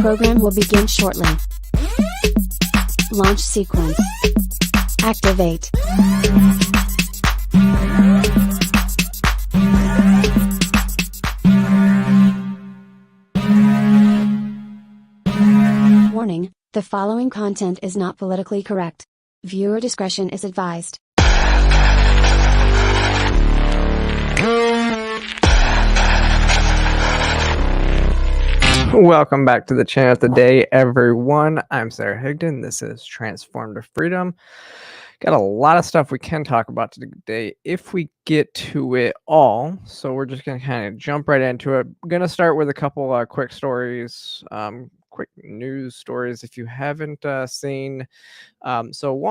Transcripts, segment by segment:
Program will begin shortly. Launch sequence. Activate. Warning, the following content is not politically correct. Viewer discretion is advised. Welcome back to the channel today, everyone. I'm Sara Higdon. This is Transform to Freedom. Got a lot of stuff we can talk about today if we get to it all. So we're just going to kind of jump right into it. I'm going to start with a couple quick stories, quick news stories if you haven't seen. The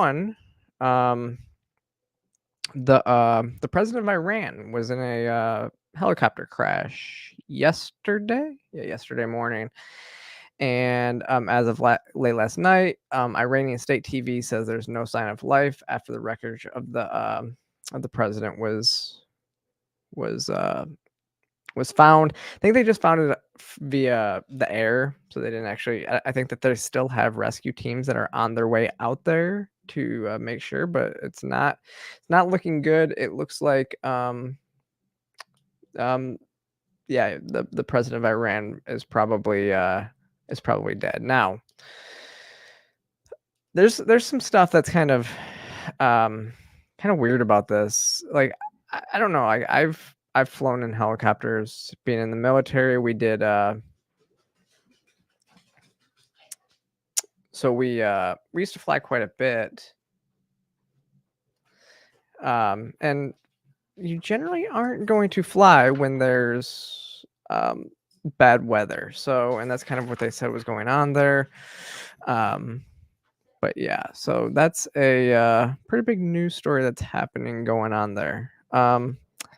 president of Iran was in a helicopter crash yesterday morning, and as of late last night, Iranian state TV says there's no sign of life after the wreckage of the president was found. I think they just found it via the air, so they didn't actually. I think that they still have rescue teams that are on their way out there to make sure, but it's not looking good. It looks like the president of Iran is probably dead. Now, there's some stuff that's kind of weird about this. Like, I don't know. I've flown in helicopters, being in the military. We did we used to fly quite a bit. And you generally aren't going to fly when there's bad weather. And that's kind of what they said was going on there. But yeah, so that's a pretty big news story that's going on there.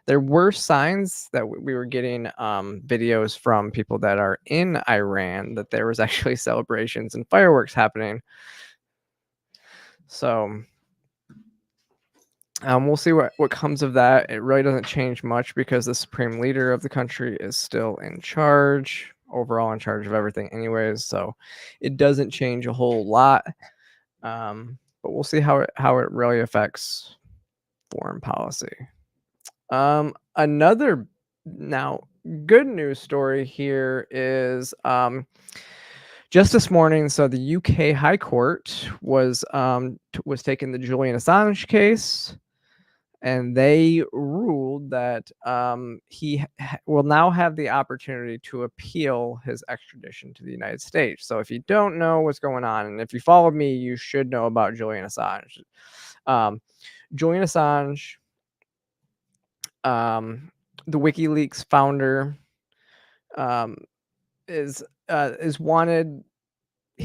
There were signs that we were getting videos from people that are in Iran that there was actually celebrations and fireworks happening. So we'll see what comes of that. It really doesn't change much because the supreme leader of the country is still in charge, overall in charge of everything anyways. So it doesn't change a whole lot. But we'll see how it really affects foreign policy. Another now good news story here is just this morning. So the UK High Court was taking the Julian Assange case, and they ruled that he will now have the opportunity to appeal his extradition to the United States. So if you don't know what's going on, and if you followed me, you should know about Julian Assange. Julian Assange, the WikiLeaks founder, is wanted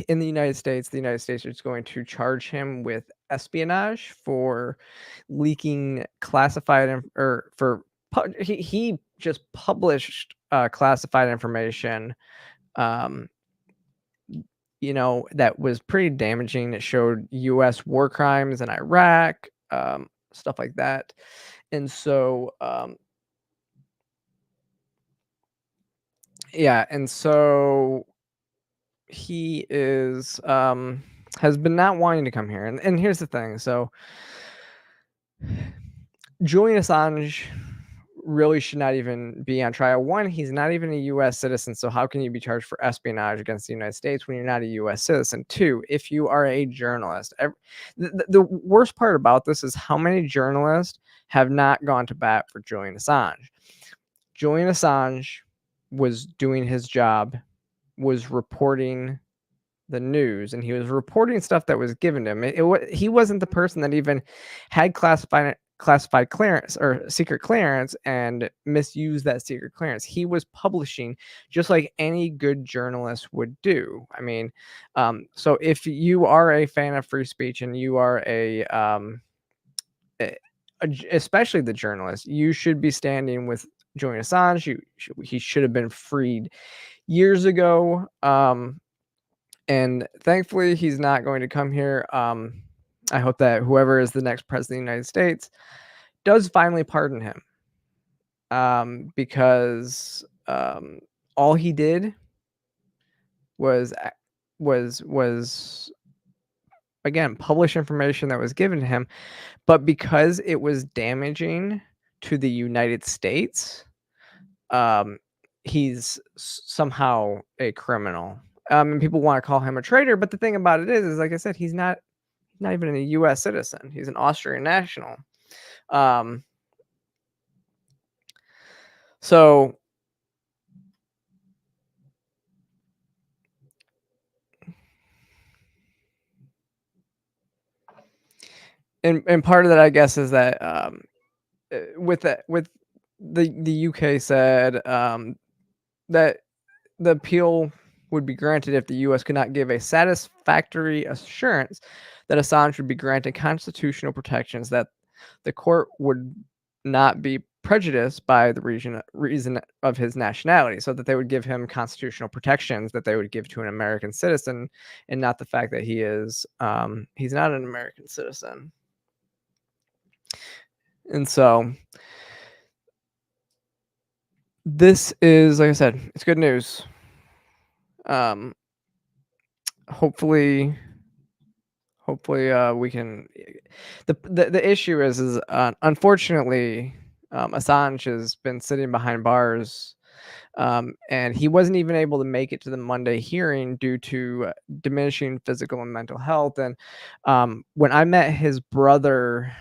in the United States. The United States is going to charge him with espionage for leaking classified he just published classified information that was pretty damaging. It showed US war crimes in Iraq, stuff like that. And so he is has been not wanting to come here. And here's the thing. So Julian Assange really should not even be on trial. One, he's not even a US citizen, so how can you be charged for espionage against the United States when you're not a US citizen? Two, if you are a journalist, the worst part about this is how many journalists have not gone to bat for Julian Assange. Julian Assange was doing his job, was reporting the news, and he was reporting stuff that was given to him. He wasn't the person that even had classified clearance or secret clearance and misused that secret clearance. He was publishing just like any good journalist would do. I mean, so if you are a fan of free speech and you are especially the journalist, you should be standing with Julian Assange. He should have been freed years ago. And thankfully, he's not going to come here. I hope that whoever is the next president of the United States does finally pardon him, because all he did was again published information that was given to him, but because it was damaging to the United States, he's somehow a criminal. And people want to call him a traitor, but the thing about it is like I said, he's not even a U.S. citizen. He's an Austrian national. So and part of that, I guess, is that with the UK said that the appeal would be granted if the U.S. could not give a satisfactory assurance that Assange would be granted constitutional protections, that the court would not be prejudiced by the reason of his nationality, so that they would give him constitutional protections that they would give to an American citizen, and not the fact that he's not an American citizen. And so this is, like I said, it's good news. Hopefully we can. The issue is unfortunately, Assange has been sitting behind bars, and he wasn't even able to make it to the Monday hearing due to diminishing physical and mental health. And when I met his brother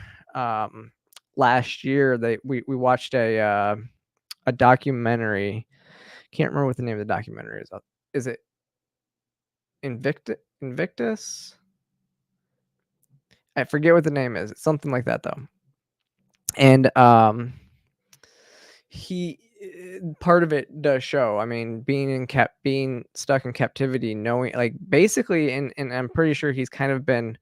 last year, we watched a documentary. Can't remember what the name of the documentary is. Is it Invictus? I forget what the name is. It's something like that though. And he part of it does show. I mean, being stuck in captivity, knowing like basically, and I'm pretty sure he's kind of been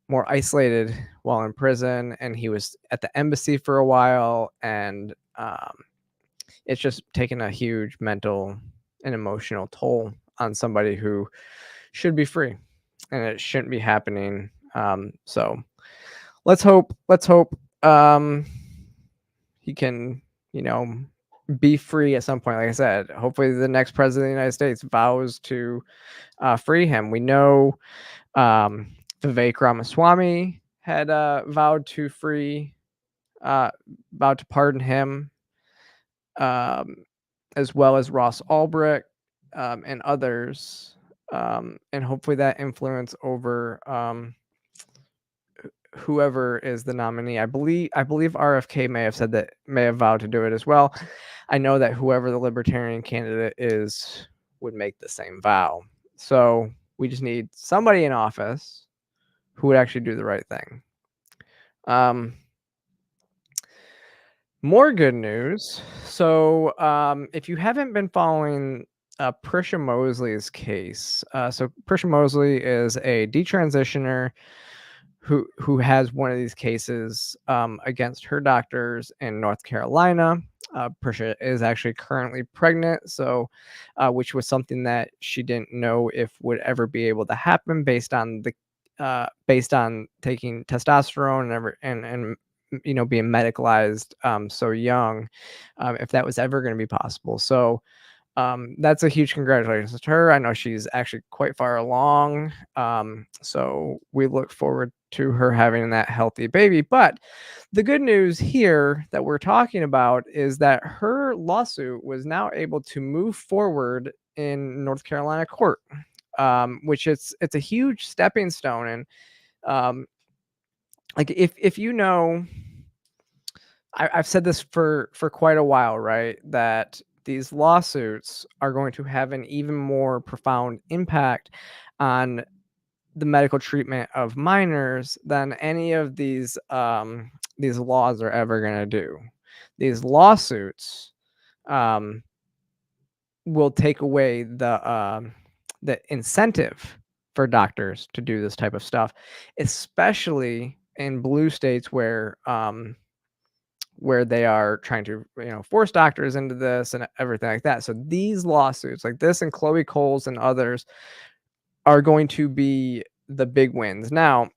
more isolated while in prison, and he was at the embassy for a while, and it's just taken a huge mental and emotional toll on somebody who should be free, and it shouldn't be happening. So let's hope he can, be free at some point. Like I said, hopefully the next president of the United States vows to free him. We know Vivek Ramaswamy had vowed to pardon him, as well as Ross Ulbricht and others, and hopefully that influence over whoever is the nominee. I believe RFK may have vowed to do it as well. I know that whoever the Libertarian candidate is would make the same vow. So we just need somebody in office who would actually do the right thing. More good news. So if you haven't been following Prisha Mosley's case, so Prisha Mosley is a detransitioner who has one of these cases against her doctors in North Carolina. Prisha is actually currently pregnant, so which was something that she didn't know if would ever be able to happen based on taking testosterone and being medicalized so young, if that was ever going to be possible. So that's a huge congratulations to her. I know she's actually quite far along. So we look forward to her having that healthy baby. But the good news here that we're talking about is that her lawsuit was now able to move forward in North Carolina court, which it's a huge stepping stone. And like if I've said this for quite a while, right? That these lawsuits are going to have an even more profound impact on the medical treatment of minors than any of these laws are ever going to do. These lawsuits will take away the incentive for doctors to do this type of stuff, especially in blue states where they are trying to force doctors into this and everything like that. So these lawsuits like this and Chloe Cole's and others are going to be the big wins. Now,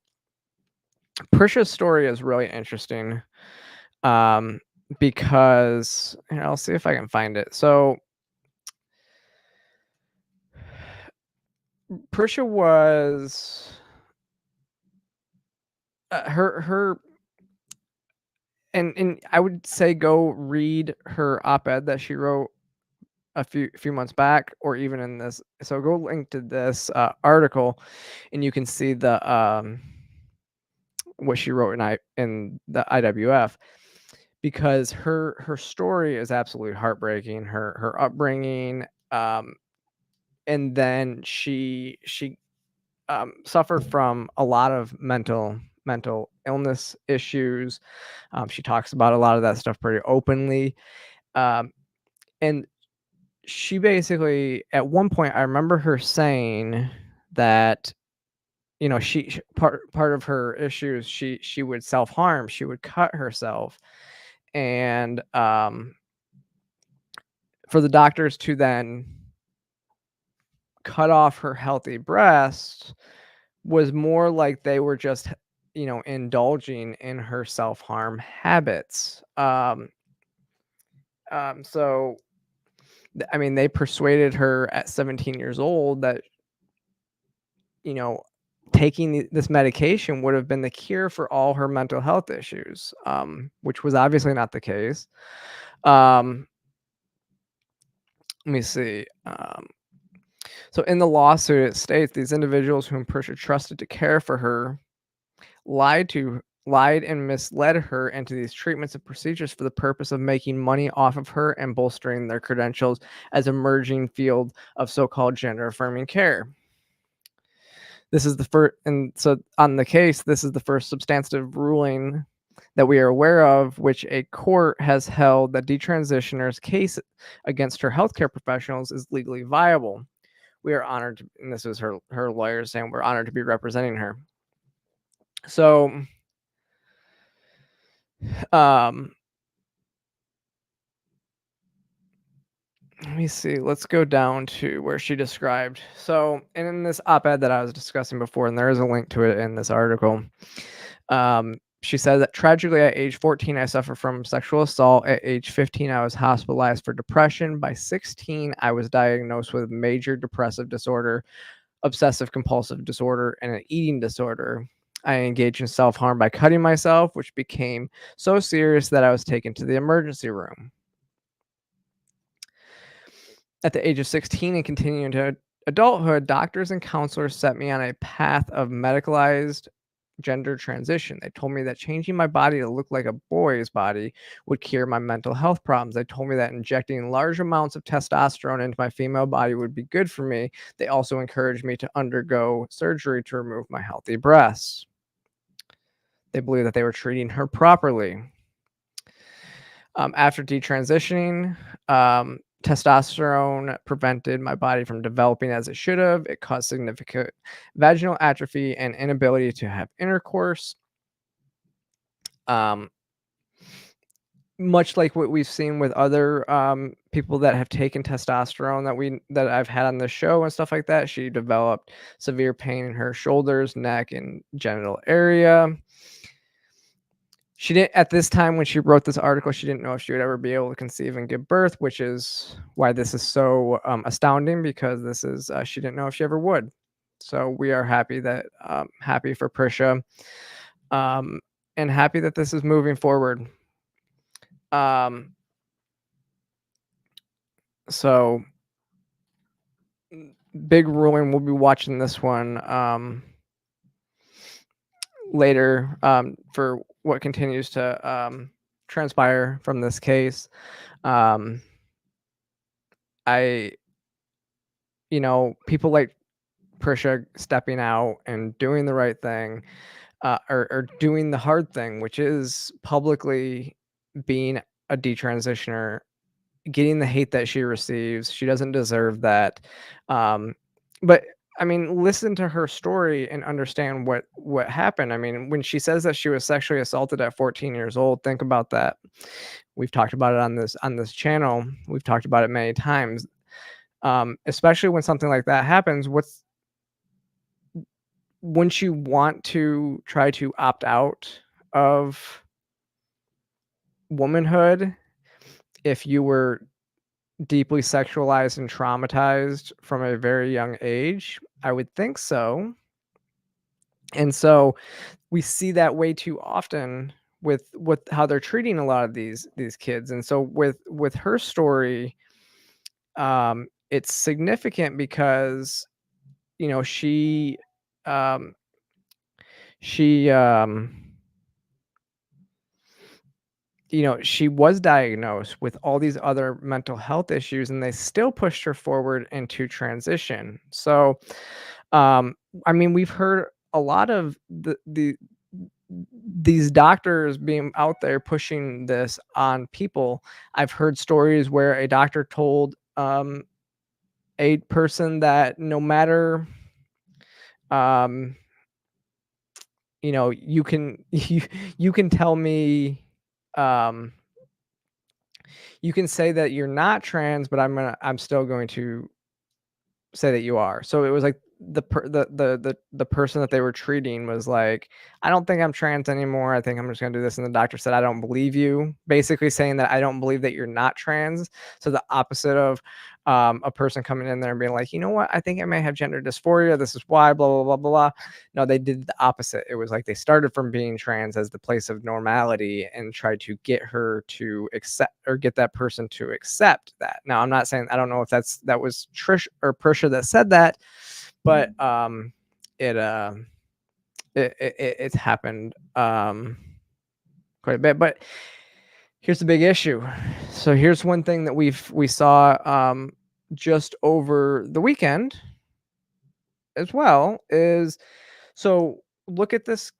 Prisha's story is really interesting because I'll see if I can find it. So Prisha was her and I would say go read her op-ed that she wrote a few months back, or even in this. So go link to this article, and you can see the what she wrote in the IWF, because her story is absolutely heartbreaking. Her upbringing, and then she suffered from a lot of mental illness issues. She talks about a lot of that stuff pretty openly, and she basically, at one point, I remember her saying that, you know, she part of her issues, she would self-harm, she would cut herself, and for the doctors to then cut off her healthy breast was more like they were just, you know, indulging in her self-harm habits. So I mean, they persuaded her at 17 years old that, you know, taking this medication would have been the cure for all her mental health issues, which was obviously not the case. Let me see. So in the lawsuit, it states these individuals whom Prisha trusted to care for her lied and misled her into these treatments and procedures for the purpose of making money off of her and bolstering their credentials as emerging field of so-called gender affirming care. This is the first, and so on the case, this is the first substantive ruling that we are aware of, which a court has held that detransitioner's case against her healthcare professionals is legally viable. We are honored, and this is her lawyer saying, we're honored to be representing her. So, let me see. Let's go down to where she described. So, and in this op-ed that I was discussing before, and there is a link to it in this article, she said that tragically at age 14, I suffered from sexual assault. At age 15, I was hospitalized for depression. By 16, I was diagnosed with major depressive disorder, obsessive compulsive disorder, and an eating disorder. I engaged in self-harm by cutting myself, which became so serious that I was taken to the emergency room. At the age of 16 and continuing to adulthood, doctors and counselors set me on a path of medicalized gender transition. They told me that changing my body to look like a boy's body would cure my mental health problems. They told me that injecting large amounts of testosterone into my female body would be good for me. They also encouraged me to undergo surgery to remove my healthy breasts. They believed that they were treating her properly. After detransitioning, testosterone prevented my body from developing as it should have. It caused significant vaginal atrophy and inability to have intercourse. Much like what we've seen with other people that have taken testosterone that I've had on the show and stuff like that, she developed severe pain in her shoulders, neck, and genital area. She didn't, at this time when she wrote this article, she didn't know if she would ever be able to conceive and give birth, which is why this is so astounding, because this is she didn't know if she ever would. So we are happy for Prisha, and happy that this is moving forward. So big ruling. We'll be watching this one later for what continues to transpire from this case. People like Prisha stepping out and doing the right thing, or doing the hard thing, which is publicly being a detransitioner, getting the hate that she receives. She doesn't deserve that. But I mean, listen to her story and understand what happened. I mean, when she says that she was sexually assaulted at 14 years old, think about that. We've talked about it on this channel. We've talked about it many times. Especially when something like that happens, wouldn't you want to try to opt out of womanhood if you were deeply sexualized and traumatized from a very young age? I would think so. And so we see that way too often with how they're treating a lot of these kids. And so with her story, it's significant because, you know, she you know, she was diagnosed with all these other mental health issues, and they still pushed her forward into transition. So, I mean, we've heard a lot of these doctors being out there pushing this on people. I've heard stories where a doctor told a person that no matter you know, you can you can tell me you can say that you're not trans, but I'm still going to say that you are. So it was like the person that they were treating was like, I don't think I'm trans anymore. I think I'm just gonna do this. And the doctor said, I don't believe you, basically saying that I don't believe that you're not trans. So the opposite of a person coming in there and being like, you know what, I think I may have gender dysphoria. This is why, blah, blah, blah, blah, blah. No, they did the opposite. It was like they started from being trans as the place of normality and tried to get her to accept, or get that person to accept that. Now, I'm not saying, I don't know if that was Trish or Prisha that said that, but it's happened quite a bit. But here's the big issue. So here's one thing that we saw just over the weekend as well is, so look at this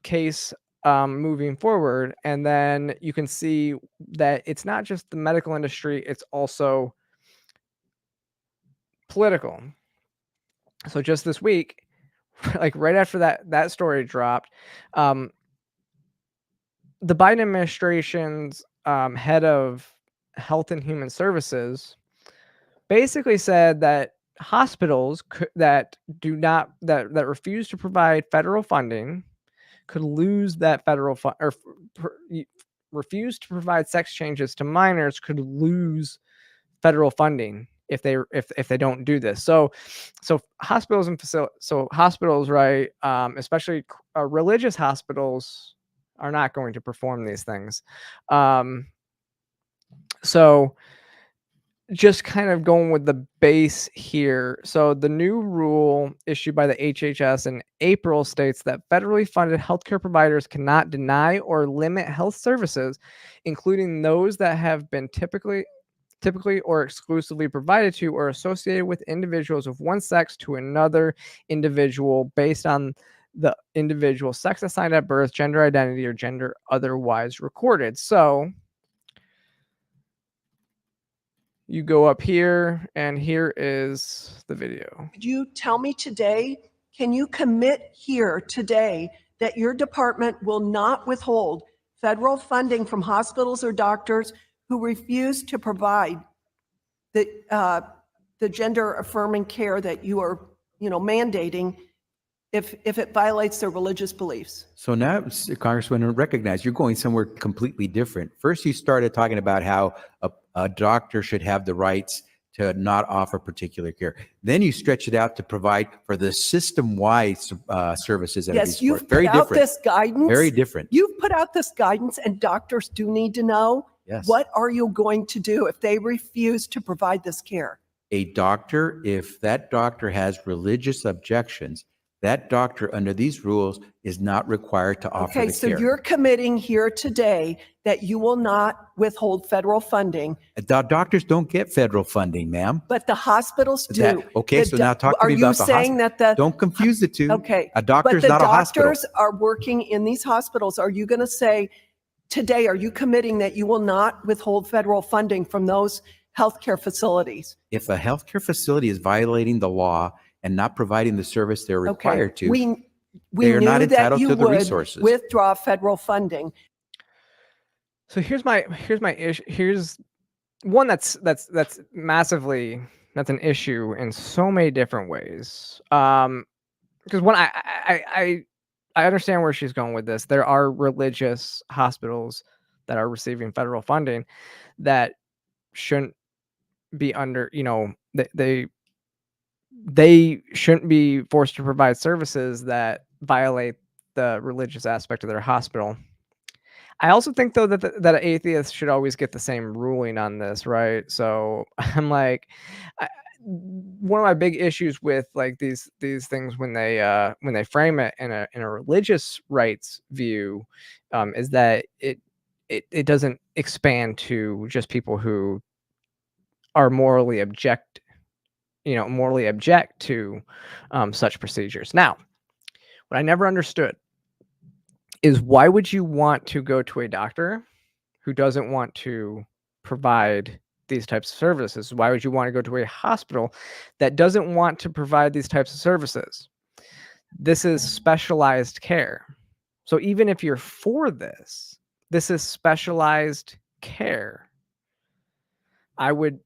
case moving forward, and then you can see that it's not just the medical industry, it's also political. So just this week, like right after that story dropped, the Biden administration's head of Health and Human Services basically said that hospitals that refuse to provide federal funding could lose that federal fund, or refuse to provide sex changes to minors could lose federal funding if they don't do this. So hospitals and hospitals, right, especially religious hospitals, are not going to perform these things. So just kind of going with the base here. So the new rule issued by the HHS in April states that federally funded healthcare providers cannot deny or limit health services, including those that have been typically or exclusively provided to or associated with individuals of one sex to another individual based on the individual sex assigned at birth, gender identity, or gender otherwise recorded. So you go up here, and here is the video. Could you tell me today, can you commit here today that your department will not withhold federal funding from hospitals or doctors who refuse to provide the gender affirming care that you are, mandating if it violates their religious beliefs? So now, Congresswoman, recognize you're going somewhere completely different. First, you started talking about how a doctor should have the rights to not offer particular care. Then you stretch it out to provide for the system-wide services. Yes, you've put out this guidance. Very different. You've put out this guidance, and doctors do need to know. Yes. What are you going to do if they refuse to provide this care? A doctor, if that doctor has religious objections, that doctor under these rules is not required to offer the care. Okay, so you're committing here today that you will not withhold federal funding. Doctors don't get federal funding, ma'am. But the hospitals do. So now talk to me about the hospital. Are you saying that don't confuse the two. Okay. A doctor's not a hospital. But the doctors are working in these hospitals. Are you going to say today, are you committing that you will not withhold federal funding from those healthcare facilities? If a healthcare facility is violating the law and not providing the service they're required to, we they are knew not entitled that you to the would resources. Withdraw federal funding. So here's my issue. Here's one that's massively, that's an issue in so many different ways. Because one, I understand where she's going with this. There are religious hospitals that are receiving federal funding that shouldn't be under, they they shouldn't be forced to provide services that violate the religious aspect of their hospital. I also think, though, that atheists should always get the same ruling on this, right? So I'm like, one of my big issues with like these things when they frame it in a religious rights view, is that it doesn't expand to just people who are morally object to such procedures. Now, what I never understood is, why would you want to go to a doctor who doesn't want to provide these types of services? Why would you want to go to a hospital that doesn't want to provide these types of services? This is specialized care. So even if you're for this, this is specialized care. I would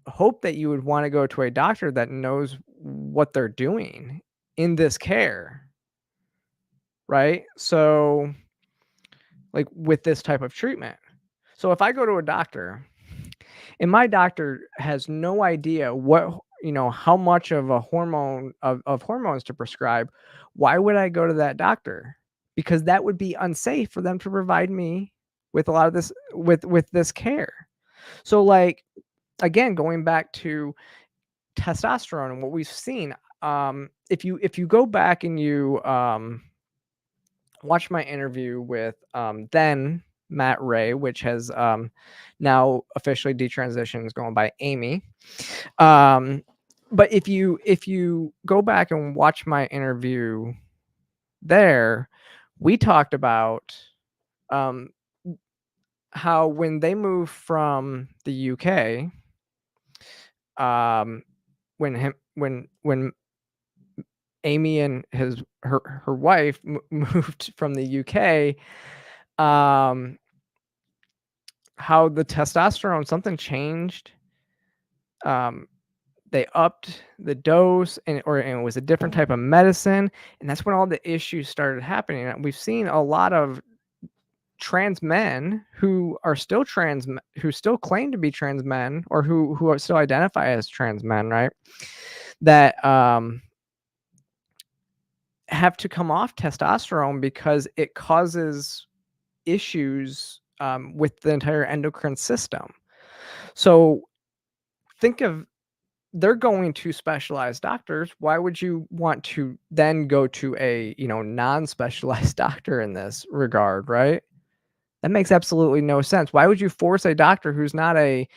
hope that you would want to go to a doctor that knows what they're doing in this care, right? So like with this type of treatment. So if I go to a doctor and my doctor has no idea what, how much of a hormone of hormones to prescribe, why would I go to that doctor? Because that would be unsafe for them to provide me with a lot of this, with this care. So like, again, going back to testosterone and what we've seen, if you go back and you watch my interview with then Matt Ray, which has now officially detransitioned, going by Amy. But if you go back and watch my interview there, we talked about how when they moved from the UK, when Amy and her wife moved from the UK, how the testosterone, something changed. They upped the dose, and it was a different type of medicine, and that's when all the issues started happening. And we've seen a lot of trans men who are still who still claim to be trans men, or who are still identify as trans men, right? That have to come off testosterone because it causes issues with the entire endocrine system. So think of, they're going to specialized doctors. Why would you want to then go to a non-specialized doctor in this regard, right? That makes absolutely no sense. Why would you force a doctor who's not a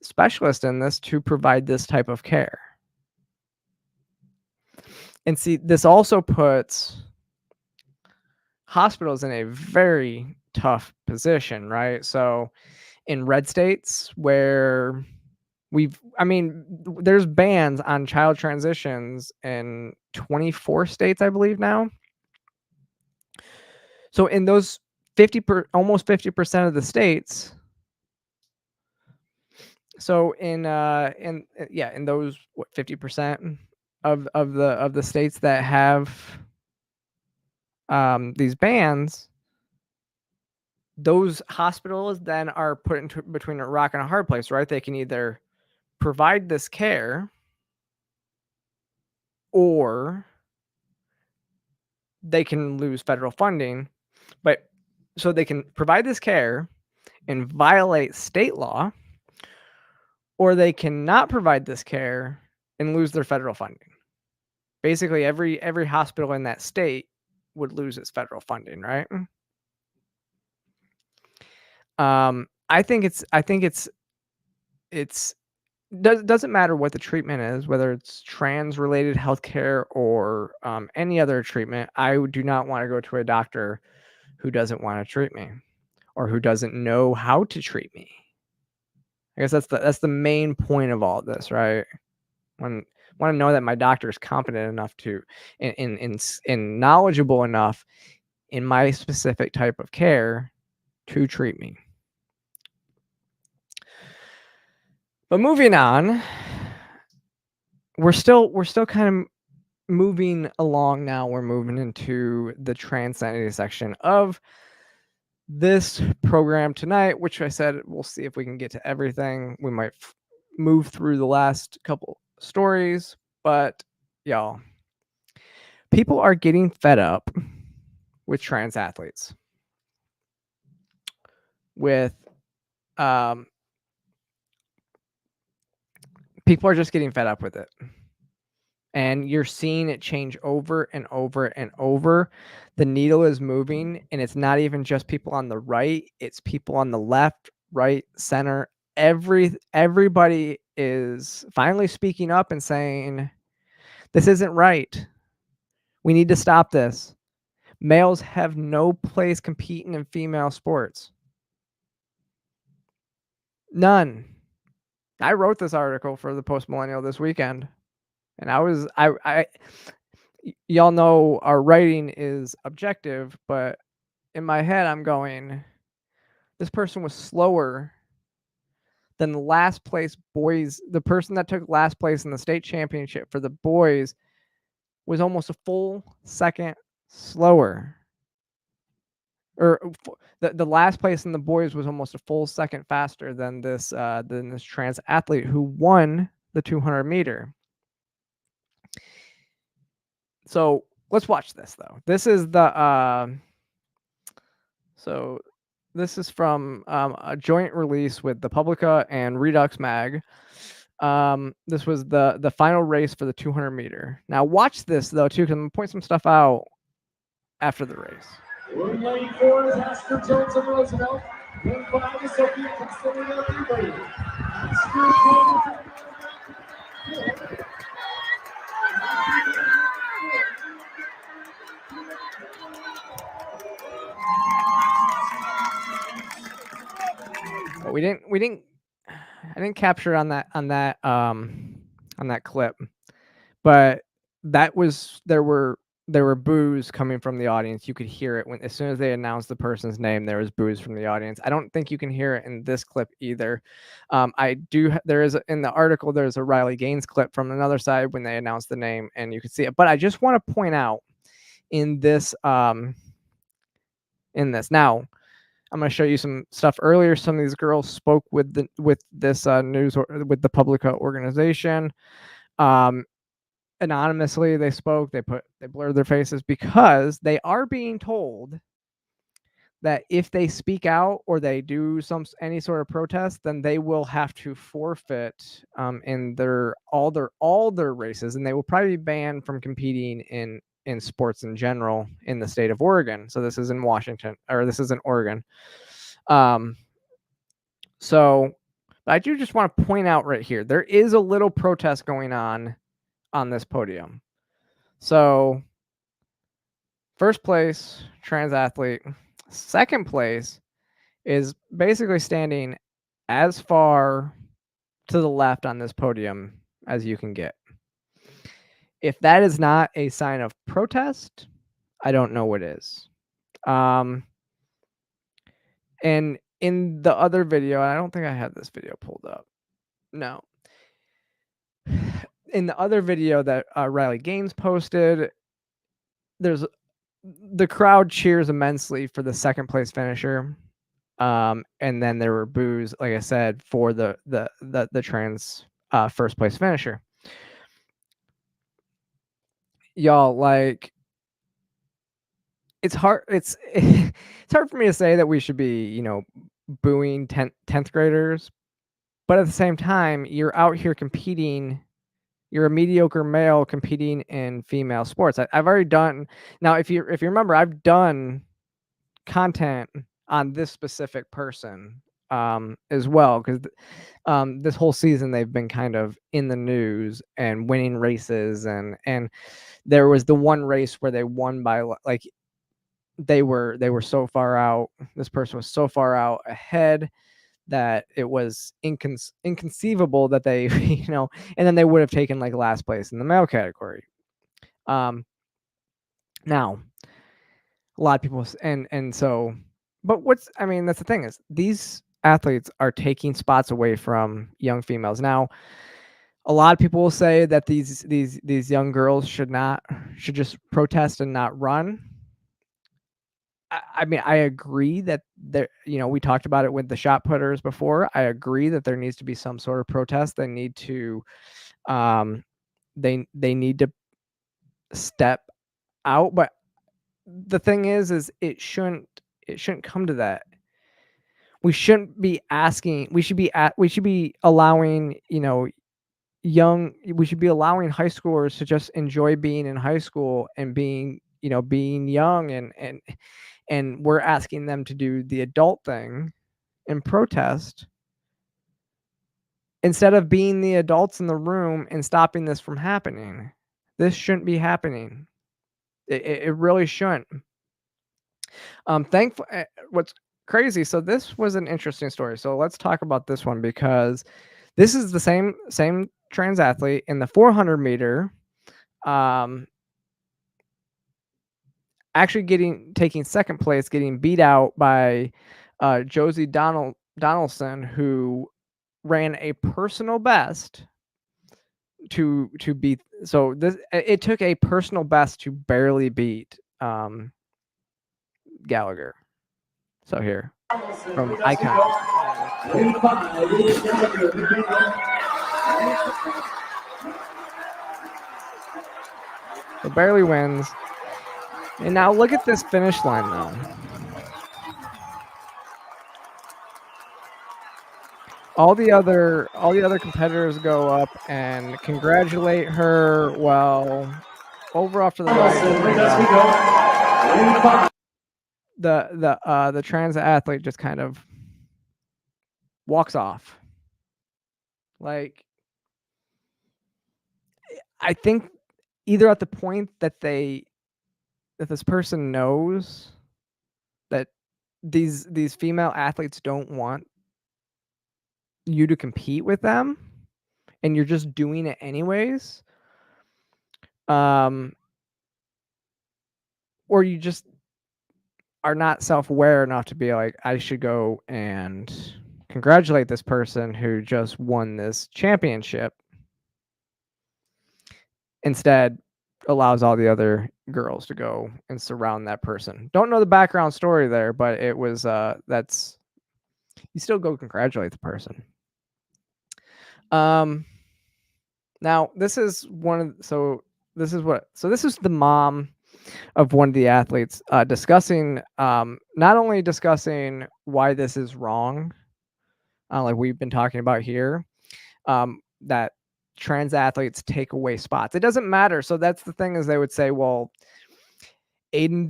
specialist in this to provide this type of care? And see, this also puts hospitals in a very tough position, right? So in red states where there's bans on child transitions in 24 states, I believe now. So in those almost 50% of the states, so in those 50% of the states that have these bans, those hospitals then are put into between a rock and a hard place, right? They can either provide this care, or they can lose federal funding. But so they can provide this care and violate state law, or they cannot provide this care and lose their federal funding. Basically, every hospital in that state would lose its federal funding, right? I think it's doesn't matter what the treatment is, whether it's trans-related healthcare or any other treatment. I do not want to go to a doctor who doesn't want to treat me, or who doesn't know how to treat me. I guess that's the main point of all this, right? Want to know that my doctor is competent enough to, and knowledgeable enough in my specific type of care to treat me. But moving on, we're still kind of moving along now. We're moving into the trans identity section of this program tonight, which I said we'll see if we can get to everything. We might move through the last couple stories, But y'all, people are getting fed up with trans athletes, with people are just getting fed up with it. And you're seeing it change over and over and over. The needle is moving, and it's not even just people on the right, it's people on the left, right, center. Everybody is finally speaking up and saying, this isn't right. We need to stop this. Males have no place competing in female sports. None. I wrote this article for the Post Millennial this weekend, and y'all know our writing is objective, but in my head I'm going, this person was slower than the last place boys. The person that took last place in the state championship for the boys was almost a full second slower. Or the last place in the boys was almost a full second faster than this trans athlete who won the 200 meter. So let's watch this though. This is the so this is from a joint release with the Publica and Redux Mag. This was the final race for the 200 meter. Now watch this though too, because I'm gonna point some stuff out after the race. Room lane 4 is Astor Jones and Roosevelt. Room 5 is Sophia Constellino Peabody. But we didn't I didn't capture on that clip, but that was there were boos coming from the audience. You could hear it as soon as they announced the person's name. There was boos from the audience. I don't think you can hear it in this clip either. There is in the article. There's a Riley Gaines clip from another side when they announced the name, and you can see it. But I just want to point out in this now. I'm going to show you some stuff earlier. Some of these girls spoke with this news or with the Publica organization. Anonymously, they spoke. They blurred their faces because they are being told that if they speak out or they do any sort of protest, then they will have to forfeit in all their races, and they will probably be banned from competing in sports in general in the state of Oregon. So this is in Washington, or this is in Oregon. So I do just want to point out right here, there is a little protest going on this podium. So first place, trans athlete. Second place is basically standing as far to the left on this podium as you can get. If that is not a sign of protest, I don't know what is. And in the other video, I don't think I have this video pulled up. No. In the other video that Riley Gaines posted, the crowd cheers immensely for the second place finisher. And then there were boos, like I said, for the trans first place finisher. Y'all, like, it's hard it's hard for me to say that we should be, booing 10th graders, but at the same time, you're out here competing. You're a mediocre male competing in female sports. I've already done, now if you remember, I've done content on this specific person as well, because this whole season they've been kind of in the news and winning races, and there was the one race where they won by, like, they were so far out. This person was so far out ahead that it was inconceivable that they, and then they would have taken like last place in the male category. Now, a lot of people, and so, but that's the thing is, these athletes are taking spots away from young females. Now, a lot of people will say that these young girls should just protest and not run. I agree that there, we talked about it with the shot putters before. I agree that there needs to be some sort of protest. They need to they need to step out. But the thing is it shouldn't come to that. We shouldn't be asking. We should be allowing, we should be allowing high schoolers to just enjoy being in high school and being young, and we're asking them to do the adult thing and protest instead of being the adults in the room and stopping this from happening. This shouldn't be happening. It really shouldn't. Thankful. What's crazy? So this was an interesting story. So let's talk about this one, because this is the same trans athlete in the 400 meter. Actually taking second place, getting beat out by Josie Donaldson, who ran a personal best to beat. So it took a personal best to barely beat Gallagher. So here from Icon. So barely wins. And now look at this finish line though. All the other competitors go up and congratulate her. Well, over off to the right. The trans athlete just kind of walks off. Like, I think either at the point that this person knows that these female athletes don't want you to compete with them, and you're just doing it anyways, or you just are not self-aware enough to be like, I should go and congratulate this person who just won this championship. Instead, allows all the other girls to go and surround that person. Don't know the background story there, but it was that's, you still go congratulate the person. Now this is this is the mom of one of the athletes discussing, not only discussing why this is wrong, like we've been talking about here, that trans athletes take away spots. It doesn't matter. So that's the thing, is they would say, well, Aiden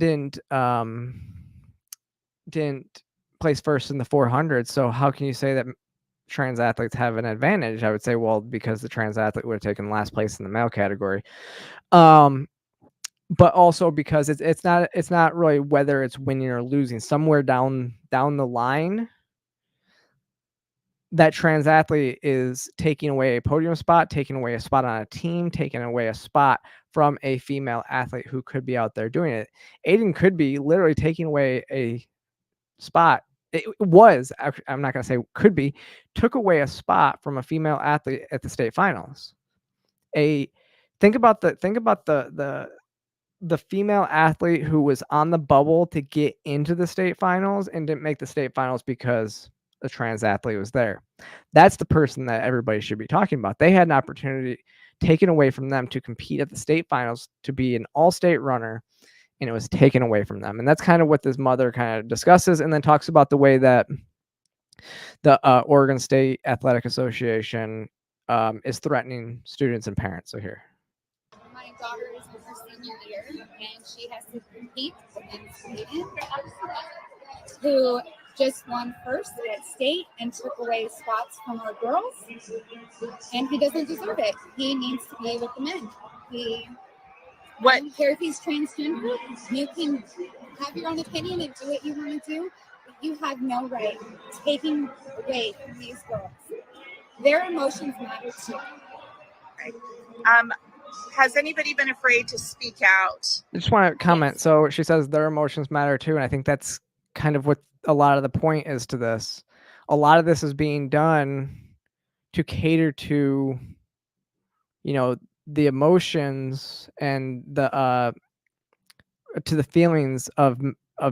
didn't place first in the 400, so how can you say that trans athletes have an advantage? I would say, well, because the trans athlete would have taken last place in the male category. But also because it's not really whether it's winning or losing. Somewhere down the line, that trans athlete is taking away a podium spot, taking away a spot on a team, taking away a spot from a female athlete who could be out there doing it. Aiden could be literally taking away a spot. It was, I'm not going to say could be, took away a spot from a female athlete at the state finals. Think about the female athlete who was on the bubble to get into the state finals and didn't make the state finals because a trans athlete was there. That's the person that everybody should be talking about. They had an opportunity taken away from them to compete at the state finals, to be an all-state runner, and it was taken away from them. And that's kind of what this mother kind of discusses, and then talks about the way that the Oregon State Athletic Association is threatening students and parents. So here. My daughter is in her senior year, and she has to compete against Higdon, who just won first at state and took away spots from our girls, and he doesn't deserve it. He needs to be with the men. I don't care if he's transgender. You can have your own opinion and do what you want to do, but you have no right taking away from these girls. Their emotions matter too. Right. Has anybody been afraid to speak out? I just want to comment. Yes. So she says their emotions matter too, and I think that's kind of what a lot of the point is to this. A lot of this is being done to cater to, the emotions and the to the feelings of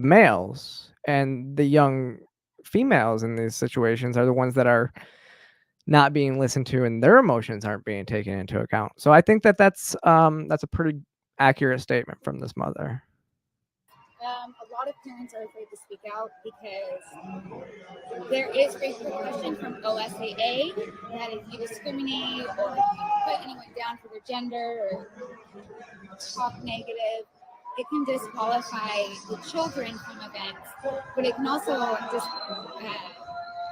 males, and the young females in these situations are the ones that are not being listened to and their emotions aren't being taken into account. So I think that that's a pretty accurate statement from this mother. A lot of parents are afraid to speak out because there is repercussion from OSAA that if you discriminate or put anyone down for their gender or talk negative, it can disqualify the children from events, but it can also just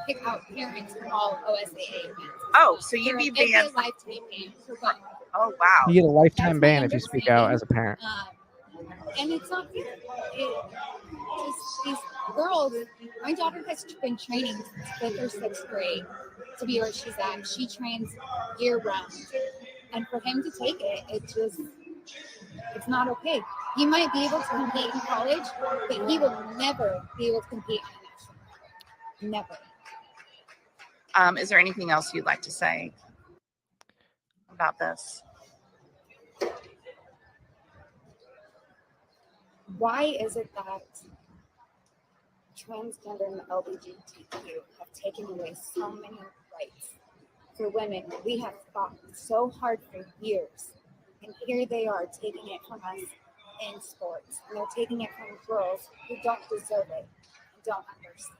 kick out parents from all OSAA events. Oh, so you'd be banned. A lifetime ban for both. Oh, wow. You get a lifetime That's my ban if you speak out as a parent. And it's not fair. These girls, my daughter has been training since 5th or 6th grade to be where she's at. She trains year round. And for him to take it, it's not okay. He might be able to compete in college, but he will never be able to compete on a national level. Never. Is there anything else you'd like to say about this? Why is it that transgender and the LGBTQ have taken away so many rights for women? We have fought so hard for years, and here they are taking it from us in sports, and they're taking it from girls who don't deserve it and don't understand.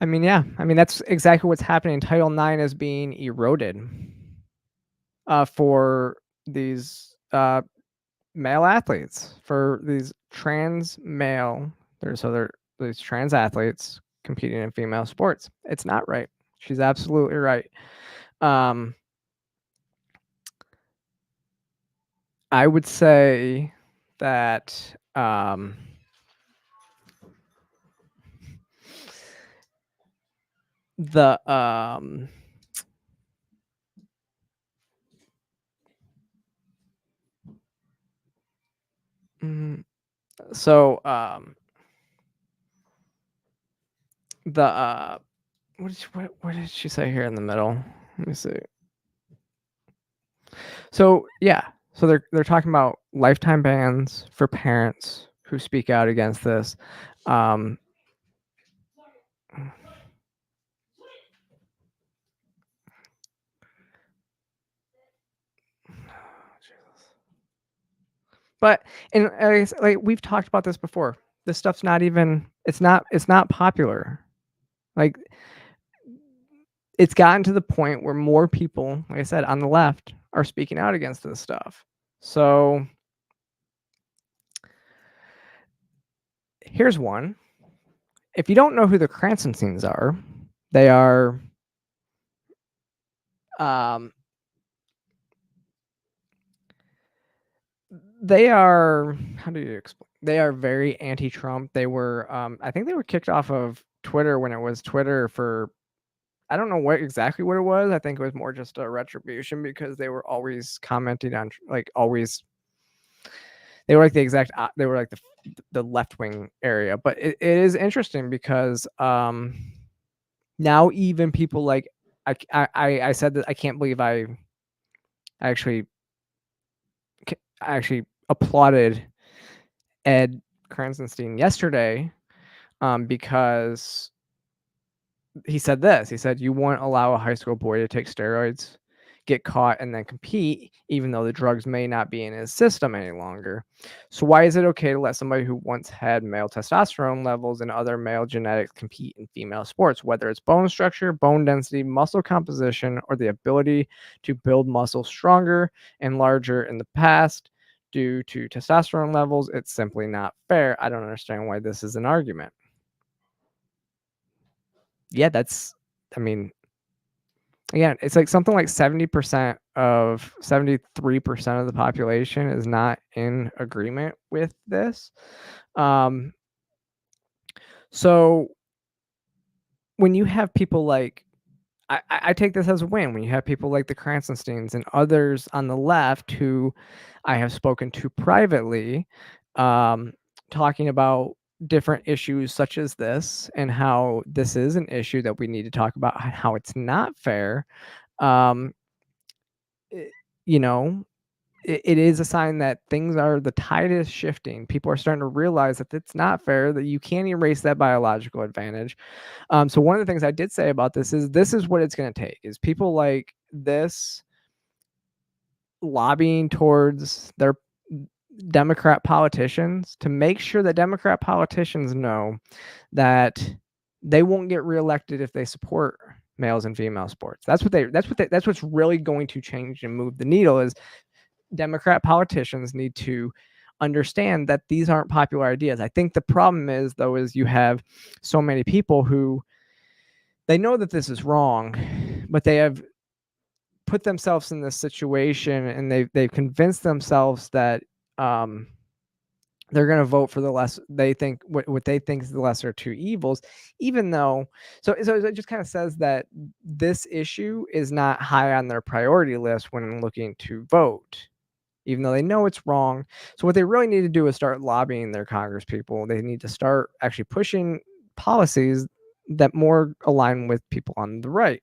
I mean, yeah. I mean, that's exactly what's happening. Title IX is being eroded for these male athletes, for these trans male. These trans athletes competing in female sports. It's not right. She's absolutely right. I would say that the so the what did she say here in the middle? Let me see. So yeah, so they're talking about lifetime bans for parents who speak out against this. But and like we've talked about this before. This stuff's not even it's not popular. Like it's gotten to the point where more people, like I said, on the left are speaking out against this stuff. So here's one. If you don't know who the Cranstons are, they are how do you explain? They are very anti-Trump. They were I think they were kicked off of Twitter when it was Twitter for I don't know exactly what it was. I think it was more just a retribution because they were always commenting on they were like they were like the left-wing area. But it is interesting because now even people like I said that I can't believe I actually applauded Ed Kranzenstein yesterday because he said this. He said, you won't allow a high school boy to take steroids, get caught, and then compete, even though the drugs may not be in his system any longer. So why is it okay to let somebody who once had male testosterone levels and other male genetics compete in female sports, whether it's bone structure, bone density, muscle composition, or the ability to build muscle stronger and larger in the past due to testosterone levels? It's simply not fair. I don't understand why this is an argument. Yeah, I mean, again, it's like something like 73% of the population is not in agreement with this. So when you have people like, I take this as a win when you have people like the Kranzensteins and others on the left who I have spoken to privately, talking about different issues such as this and how this is an issue that we need to talk about, how it's not fair. You know, it is a sign that the tide is shifting. People are starting to realize that it's not fair, that you can't erase that biological advantage. So one of the things I did say about this is what it's going to take, is people like this lobbying towards their Democrat politicians to make sure that Democrat politicians know that they won't get reelected if they support males and female sports. That's what's really going to change and move the needle. Is Democrat politicians need to understand that these aren't popular ideas. I think the problem is, though, is you have so many people who they know that this is wrong, but they have put themselves in this situation and they've convinced themselves that they're going to vote for the less, they think what they think is the lesser of two evils, even though, so it just kind of says that this issue is not high on their priority list when looking to vote, even though they know it's wrong. So what they really need to do is start lobbying their Congress people. They need to start actually pushing policies that more align with people on the right.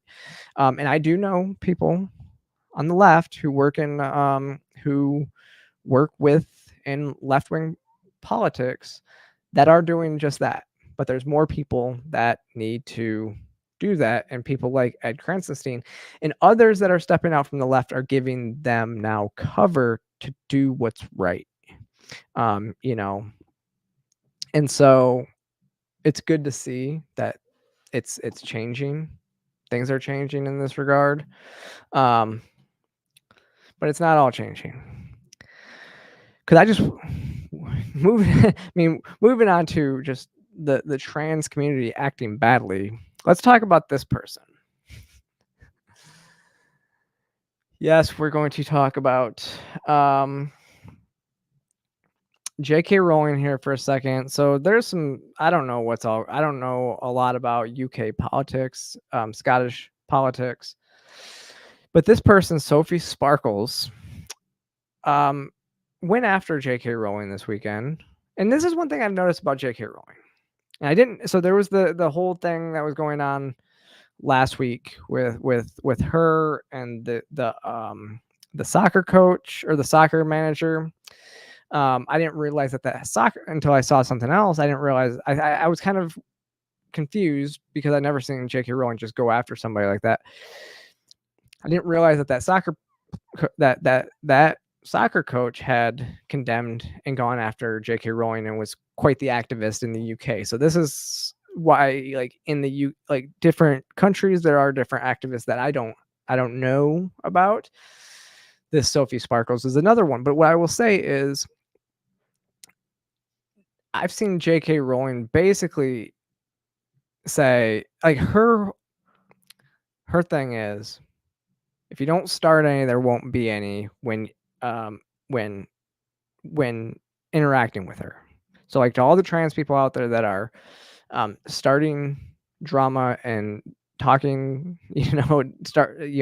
And I do know people on the left who work with in left-wing politics that are doing just that. But there's more people that need to do that, and people like Ed Kranzenstein and others that are stepping out from the left are giving them now cover to do what's right. And so it's good to see that it's changing. Things are changing in this regard. But it's not all changing. Because I just moving on to just the trans community acting badly. Let's talk about this person. Yes, we're going to talk about J.K. Rowling here for a second. So there's some, I don't know a lot about UK politics, Scottish politics, but this person, Sophie Sparkles, went after J.K. Rowling this weekend. And this is one thing I've noticed about J.K. Rowling. So there was the whole thing that was going on last week with her and the soccer coach or the soccer manager. I didn't realize that soccer until I saw something else. I didn't realize I was kind of confused because I'd never seen J.K. Rowling just go after somebody like that. I didn't realize that soccer coach had condemned and gone after J.K. Rowling and was quite the activist in the UK. So this is why, like in the different countries, there are different activists that I don't know about. This Sophie Sparkles is another one. But what I will say is, I've seen J.K. Rowling basically say, like, her thing is, if you don't start any, there won't be any when interacting with her. So, like, to all the trans people out there that are starting drama and talking,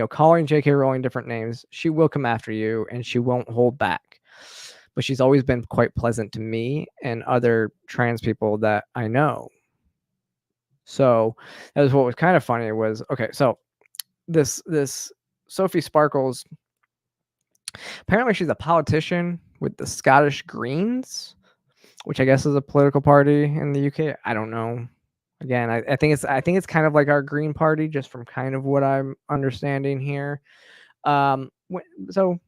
calling J.K. Rowling different names, she will come after you and she won't hold back. But she's always been quite pleasant to me and other trans people that I know. So that was what was kind of funny was, okay, so this Sophie Sparkles, apparently she's a politician with the Scottish Greens, which I guess is a political party in the UK. I don't know. Again, I think it's kind of like our Green Party, just from kind of what I'm understanding here. So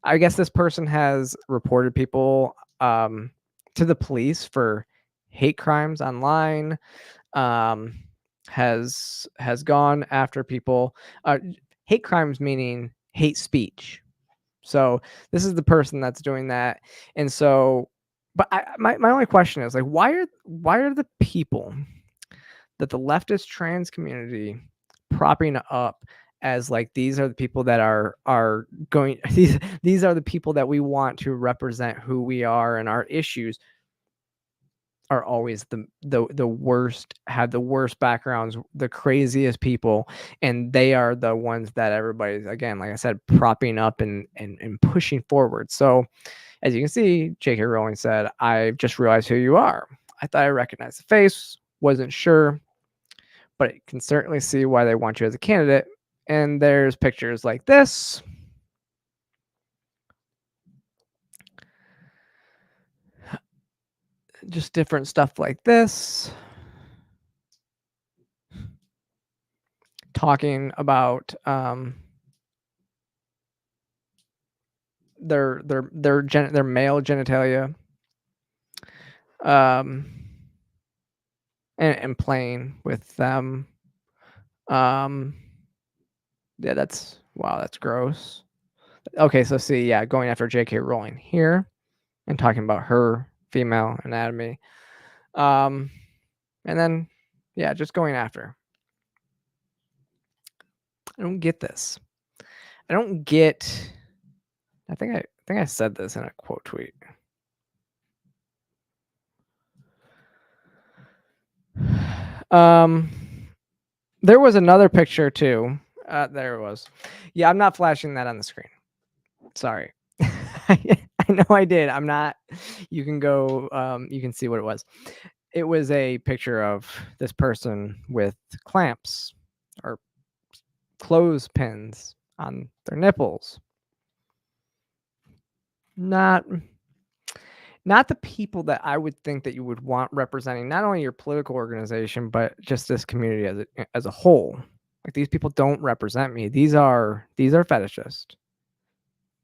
I guess this person has reported people to the police for hate crimes online. Has gone after people. Hate crimes meaning hate speech. So this is the person that's doing that. And so, but my only question is, like, why are the people that the leftist trans community propping up as, like, these are the people that are going, these are the people that we want to represent who we are and our issues, are always the worst, have the worst backgrounds, the craziest people, and they are the ones that everybody's, again, like I said, propping up and pushing forward. So as you can see, J.K. Rowling said, "I just realized who you are. I thought I recognized the face, wasn't sure, but I can certainly see why they want you as a candidate." And there's pictures like this. just different stuff like this. Talking about their male genitalia, and playing with them. Yeah, that's gross. Okay, so see, yeah, going after J.K. Rowling here and talking about her female anatomy. And then, yeah, just going after. I don't get this. I don't get. I think I said this in a quote tweet. There was another picture too. There it was. Yeah, I'm not flashing that on the screen. Sorry. I know I did. I'm not. You can go. You can see what it was. It was a picture of this person with clamps or clothespins on their nipples. Not the people that I would think that you would want representing not only your political organization, but just this community as a whole. Like, these people don't represent me. These are fetishists.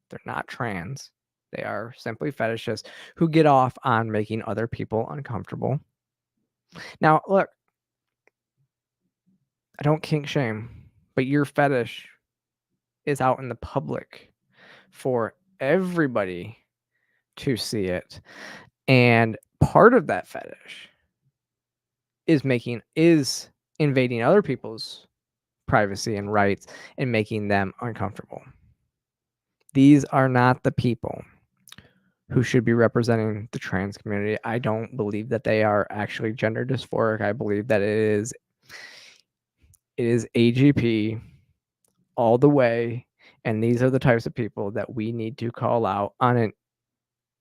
They're not trans. They are simply fetishists who get off on making other people uncomfortable. Now, look, I don't kink shame, but your fetish is out in the public for everybody to see it. And part of that fetish is invading other people's privacy and rights and making them uncomfortable. These are not the people who should be representing the trans community. I don't believe that they are actually gender dysphoric. I believe that it is AGP all the way. And these are the types of people that we need to call out on an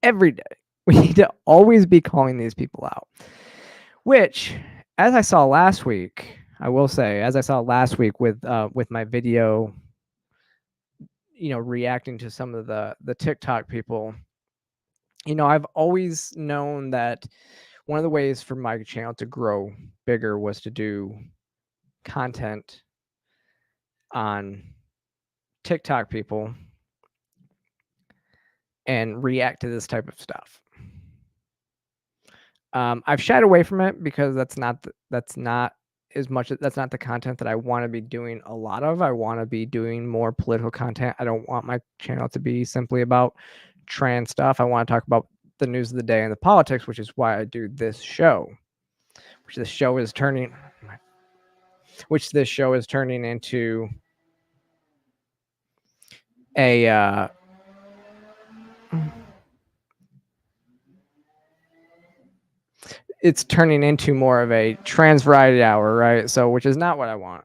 every day. We need to always be calling these people out. Which, as I saw last week, I will say, as I saw last week with my video, reacting to some of the TikTok people, I've always known that one of the ways for my channel to grow bigger was to do content on TikTok people and react to this type of stuff. I've shied away from it because that's not the content that I want to be doing a lot of. I want to be doing more political content. I don't want my channel to be simply about trans stuff. I want to talk about the news of the day and the politics, which is why I do this show. This show is turning into a it's turning into more of a trans variety hour, right? So, which is not what I want.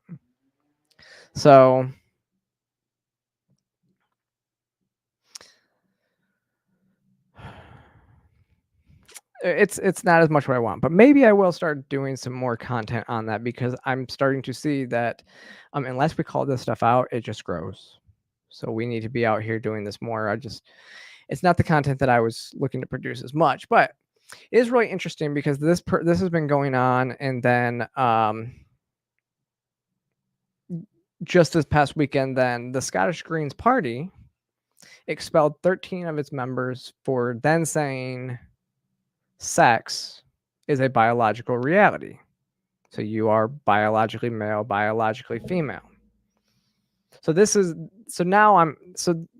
So, it's not as much what I want, but maybe I will start doing some more content on that, because I'm starting to see that unless we call this stuff out, it just grows. So we need to be out here doing this more. It's not the content that I was looking to produce as much, but it is really interesting because this has been going on, and then just this past weekend, then the Scottish Greens Party expelled 13 of its members for then saying sex is a biological reality. So you are biologically male, biologically female. So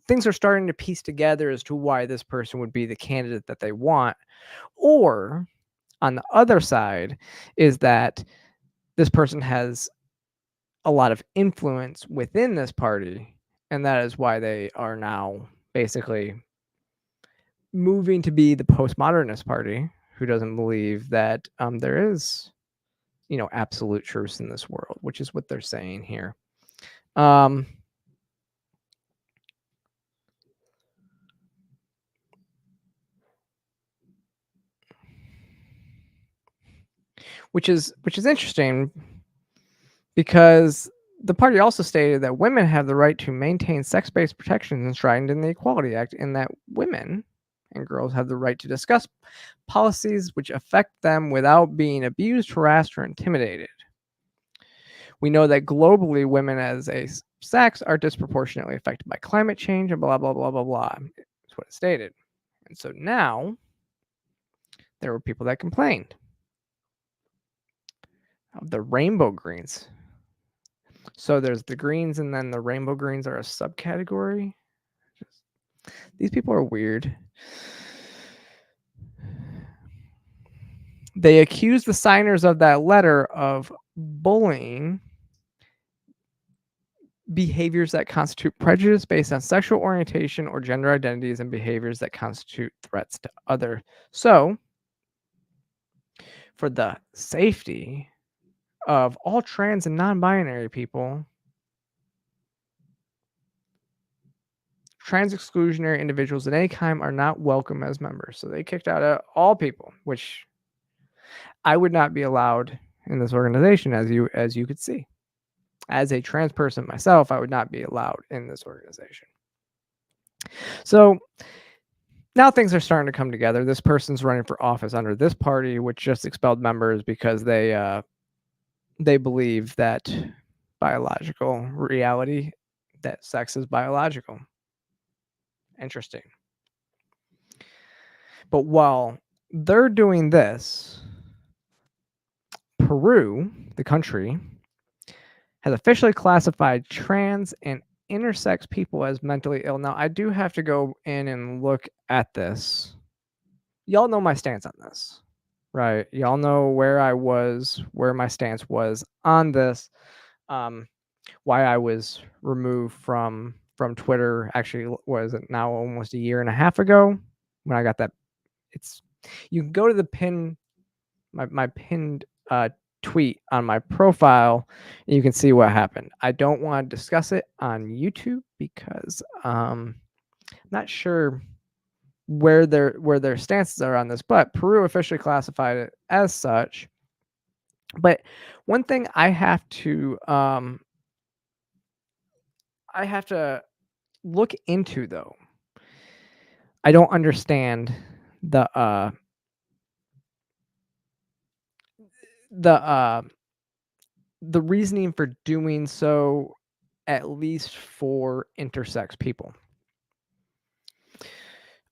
things are starting to piece together as to why this person would be the candidate that they want. Or on the other side is that this person has a lot of influence within this party, and that is why they are now basically moving to be the postmodernist party, who doesn't believe that there is, absolute truth in this world, which is what they're saying here. Which is interesting, because the party also stated that women have the right to maintain sex-based protections enshrined in the Equality Act, and that women and girls have the right to discuss policies which affect them without being abused, harassed, or intimidated. We know that globally, women as a sex are disproportionately affected by climate change and blah, blah, blah, blah, blah. That's what it stated. And so now there were people that complained of the rainbow greens. So there's the greens, and then the rainbow greens are a subcategory. These people are weird. They accused the signers of that letter of bullying behaviors that constitute prejudice based on sexual orientation or gender identities and behaviors that constitute threats to others. So, for the safety of all trans and non-binary people, trans exclusionary individuals of any kind are not welcome as members. So they kicked out all people, which I would not be allowed in this organization, as you could see. As a trans person myself, I would not be allowed in this organization. So now things are starting to come together. This person's running for office under this party, which just expelled members because they believe that biological reality, that sex is biological. Interesting. But while they're doing this, Peru, the country, has officially classified trans and intersex people as mentally ill. Now, I do have to go in and look at this. Y'all know my stance on this, right? Y'all know where my stance was on this, why I was removed from Twitter. Actually, was it now almost a year and a half ago when I got that? You can go to the pin, my pinned tweet on my profile, and you can see what happened. I don't want to discuss it on YouTube because I'm not sure where their stances are on this, but Peru officially classified it as such. But one thing I have to look into, though, I don't understand the reasoning for doing so, at least for intersex people.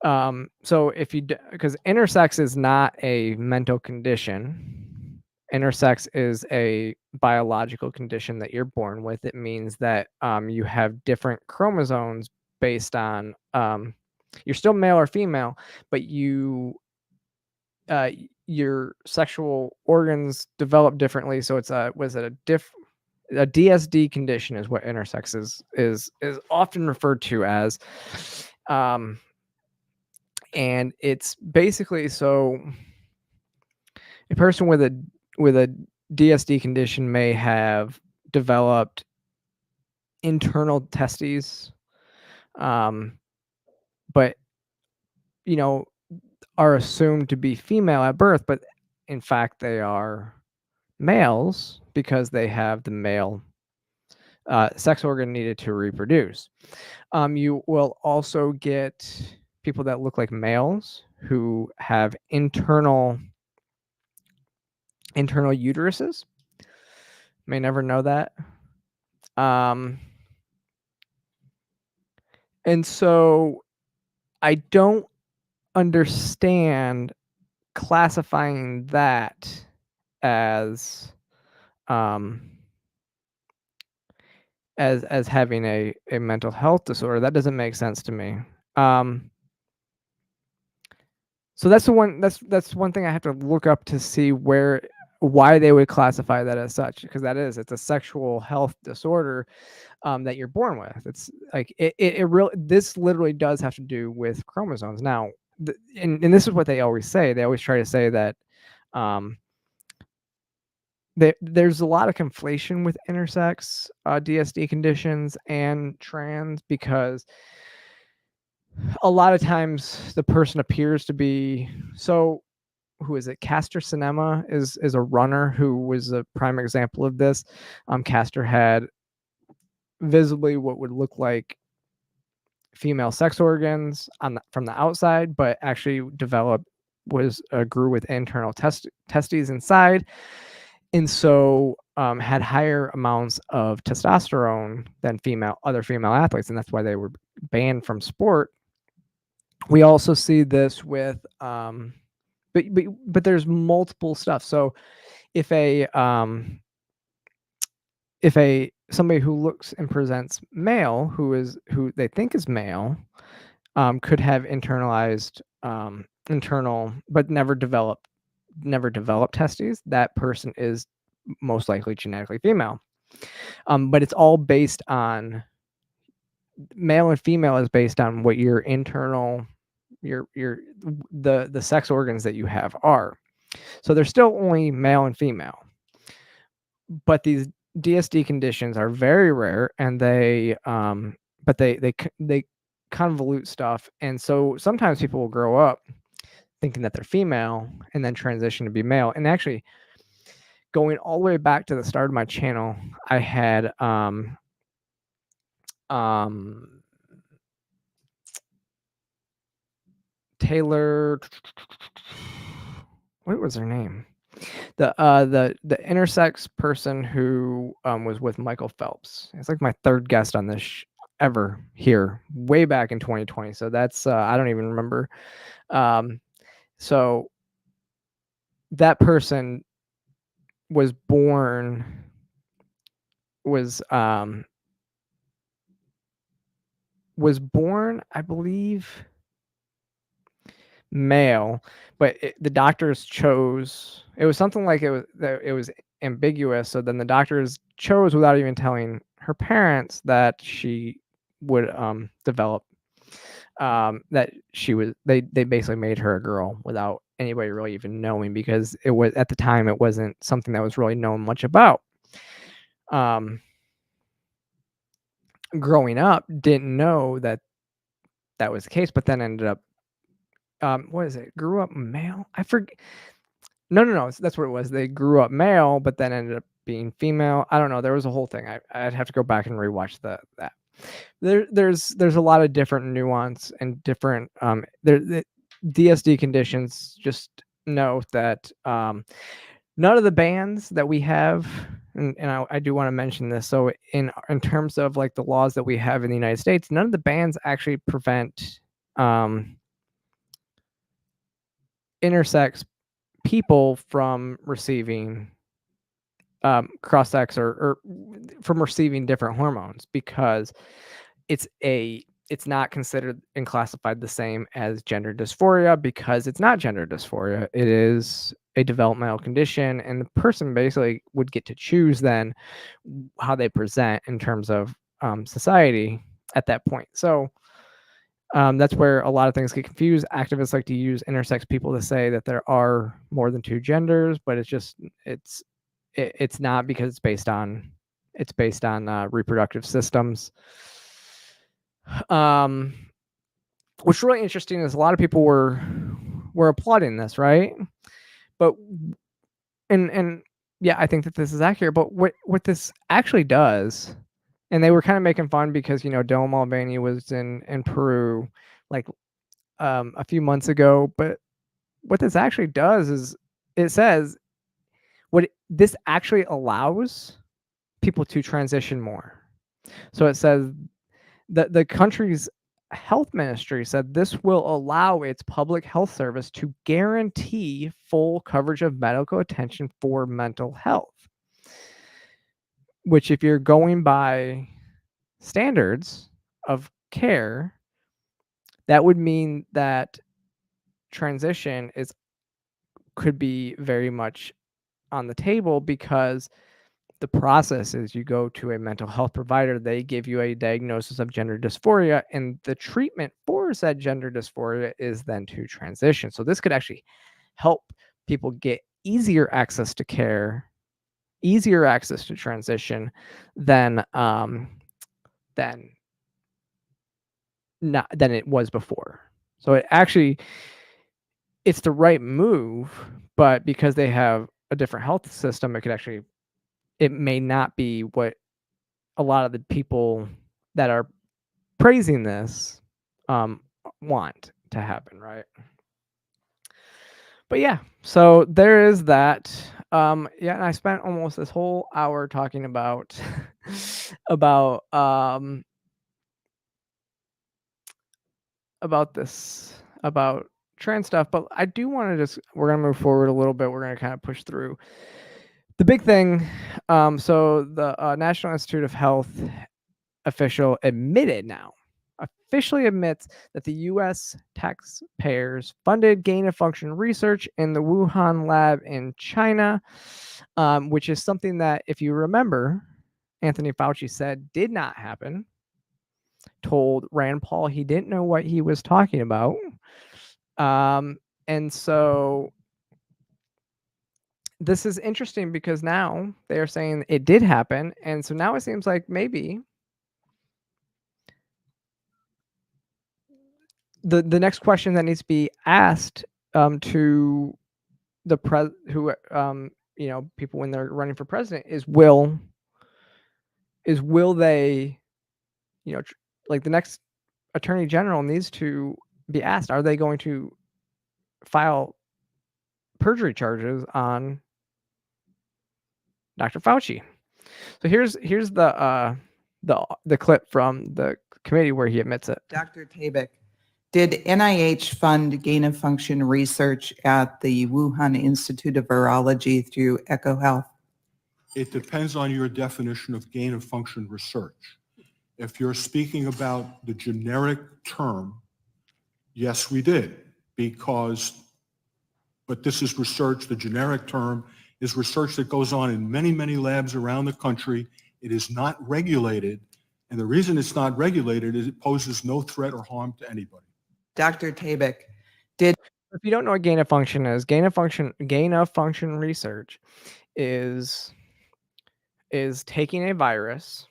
So if you, because intersex is not a mental condition, intersex is a biological condition that you're born with. It means that you have different chromosomes based on you're still male or female, but your sexual organs develop differently. So it's a DSD condition is what intersex is often referred to as. And it's basically, so a person with a DSD condition may have developed internal testes, but are assumed to be female at birth, but in fact they are males because they have the male sex organ needed to reproduce. You will also get people that look like males who have internal uteruses. May never know that. And so I don't understand classifying that as having a mental health disorder. That doesn't make sense to me. So that's one thing I have to look up to see why they would classify that as such, because it's a sexual health disorder that you're born with. It's like this literally does have to do with chromosomes. Now, and this is what they always say. They always try to say that there's a lot of conflation with intersex DSD conditions and trans, because a lot of times the person appears to be, so who is it? Caster Cinema is a runner who was a prime example of this. Caster had visibly what would look like female sex organs from the outside, but actually grew with internal testes inside, and so had higher amounts of testosterone than other female athletes, and that's why they were banned from sport. We also see this with but there's multiple stuff. So if somebody who looks and presents male, who they think is male, could have internalized internal but never developed testes, that person is most likely genetically female. But it's all based on male and female is based on what your internal the sex organs that you have are. So they're still only male and female. But these DSD conditions are very rare, and they convolute stuff, and so sometimes people will grow up thinking that they're female and then transition to be male. And actually, going all the way back to the start of my channel, I had Taylor, what was her name? The intersex person who was with Michael Phelps. It's like my third guest on this ever here, way back in 2020. So that's I don't even remember. So that person was born I believe, male, but the doctors chose, it was something like it was ambiguous, so then the doctors chose, without even telling her parents, that she would develop that she was they basically made her a girl without anybody really even knowing, because it was, at the time, it wasn't something that was really known much about. Growing up, didn't know that was the case, but then ended up what is it? Grew up male? I forget. No. That's what it was. They grew up male, but then ended up being female. I don't know. There was a whole thing. I'd have to go back and rewatch that. There's a lot of different nuance and different the DSD conditions. Just note that none of the bans that we have, and I do want to mention this. So in terms of like the laws that we have in the United States, none of the bans actually prevent intersex people from receiving cross-sex or from receiving different hormones, because it's not considered and classified the same as gender dysphoria, because it's not gender dysphoria. It is a developmental condition, and the person basically would get to choose then how they present in terms of society at that point. So that's where a lot of things get confused. Activists like to use intersex people to say that there are more than two genders, but it's not, because it's based on reproductive systems. What's really interesting is a lot of people were applauding this, right? But and yeah, I think that this is accurate. But what this actually does, and they were kind of making fun because Dylan Mulvaney was in Peru like a few months ago. But what this actually does is it says this actually allows people to transition more. So it says that the country's health ministry said this will allow its public health service to guarantee full coverage of medical attention for mental health, which, if you're going by standards of care, that would mean that transition could be very much on the table, because the process is you go to a mental health provider, they give you a diagnosis of gender dysphoria, and the treatment for said gender dysphoria is then to transition. So this could actually help people get easier access to care, easier access to transition than it was before. So it's the right move, but because they have a different health system, it may not be what a lot of the people that are praising this want to happen, right? But yeah, so there is that. Yeah, and I spent almost this whole hour talking about about about trans stuff, but I do want to we're gonna move forward a little bit. We're gonna kind of push through the big thing. So the National Institute of Health official officially admits that the U.S. taxpayers funded gain-of-function research in the Wuhan lab in China, which is something that, if you remember, Anthony Fauci said did not happen. Told Rand Paul he didn't know what he was talking about. And so this is interesting because now they are saying it did happen. And so now it seems like maybe the next question that needs to be asked to the people when they're running for president is will they, like the next attorney general needs to be asked, are they going to file perjury charges on Dr. Fauci? So here's the clip from the committee where he admits it. Dr. Tabak, did NIH fund gain-of-function research at the Wuhan Institute of Virology through EcoHealth? It depends on your definition of gain-of-function research. If you're speaking about the generic term, yes, we did, but this is research. The generic term is research that goes on in many, many labs around the country. It is not regulated, and the reason it's not regulated is it poses no threat or harm to anybody. Dr. Tabak, if you don't know what gain of function is, gain of function research is taking a virus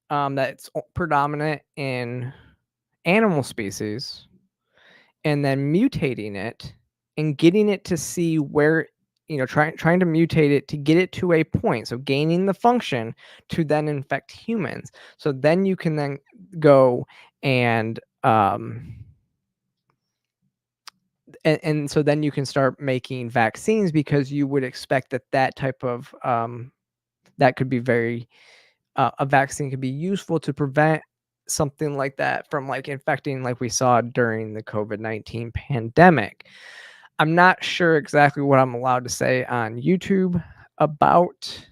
that's predominant in animal species and then mutating it and getting it to see where, trying to mutate it to get it to a point. So gaining the function to then infect humans. So then you can then go and and so then you can start making vaccines, because you would expect that type of that could be very a vaccine could be useful to prevent something like that from infecting, like we saw during the COVID-19 pandemic. I'm not sure exactly what I'm allowed to say on YouTube about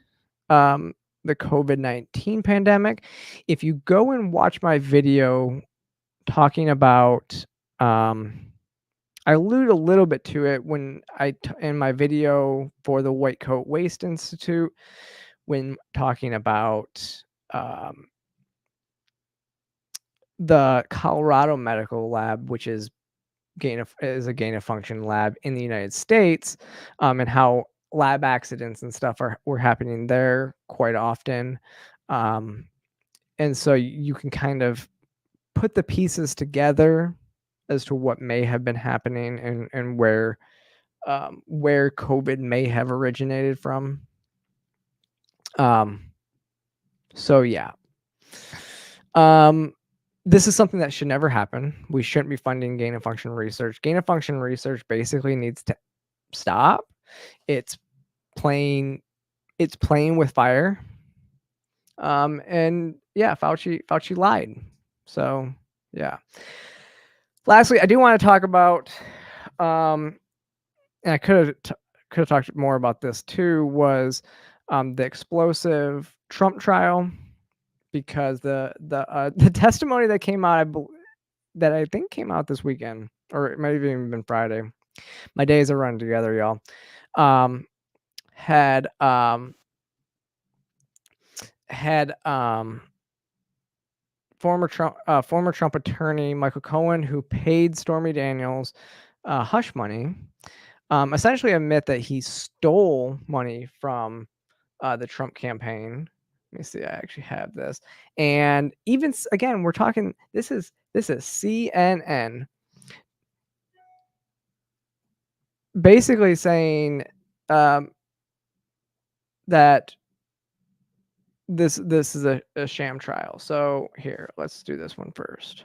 the COVID-19 pandemic. If you go and watch my video talking about I allude a little bit to it when in my video for the White Coat Waste Institute, when talking about the Colorado Medical Lab, which is a gain of function lab in the United States, and how lab accidents and stuff were happening there quite often. And so you can kind of put the pieces together as to what may have been happening and where COVID may have originated from. So yeah. This is something that should never happen. We shouldn't be funding gain of function research. Gain of function research basically needs to stop. It's playing with fire. And yeah, Fauci lied. So yeah. Lastly, I do want to talk about and I could have talked more about this too, was the explosive Trump trial, because the testimony that came out, that I think came out this weekend, or it might have even been Friday. My days are running together, y'all. Had former Trump attorney Michael Cohen, who paid Stormy Daniels hush money, essentially admit that he stole money from the Trump campaign. Let me see. I actually have this, and even again, we're talking. This is CNN, basically saying that this is a sham trial. So here, let's do this one first.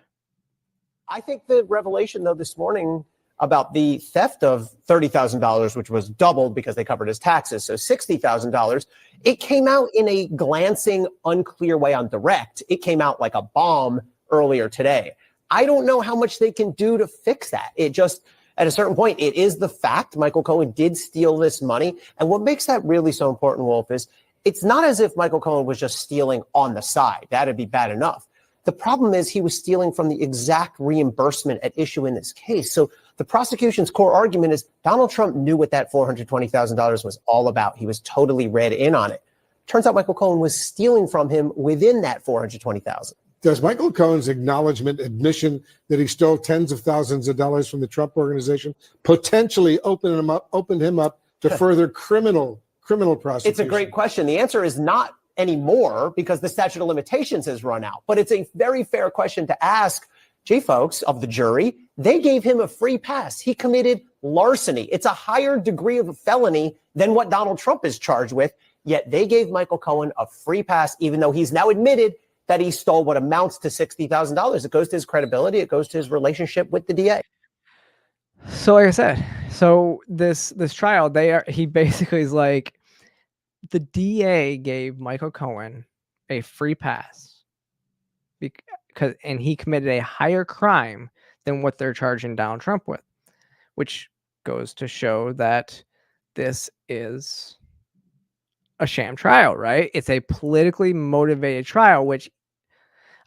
I think the revelation, though, this morning about the theft of $30,000, which was doubled because they covered his taxes, so $60,000, it came out in a glancing, unclear way on direct. It came out like a bomb earlier today. I don't know how much they can do to fix that. It just, at a certain point, it is the fact Michael Cohen did steal this money. And what makes that really so important, Wolf, is it's not as if Michael Cohen was just stealing on the side. That'd be bad enough. The problem is he was stealing from the exact reimbursement at issue in this case. So the prosecution's core argument is Donald Trump knew what that $420,000 was all about. He was totally read in on it. Turns out Michael Cohen was stealing from him within that $420,000. Does Michael Cohen's admission that he stole tens of thousands of dollars from the Trump organization potentially open him up to further criminal prosecution? It's a great question. The answer is not anymore because the statute of limitations has run out. But it's a very fair question to ask. Gee, folks of the jury, they gave him a free pass. He committed larceny. It's a higher degree of a felony than what Donald Trump is charged with. Yet they gave Michael Cohen a free pass, even though he's now admitted that he stole what amounts to $60,000. It goes to his credibility. It goes to his relationship with the DA. So like I said, so this trial, he basically is like, the DA gave Michael Cohen a free pass and he committed a higher crime than what they're charging Donald Trump with, which goes to show that this is a sham trial, right? It's a politically motivated trial, which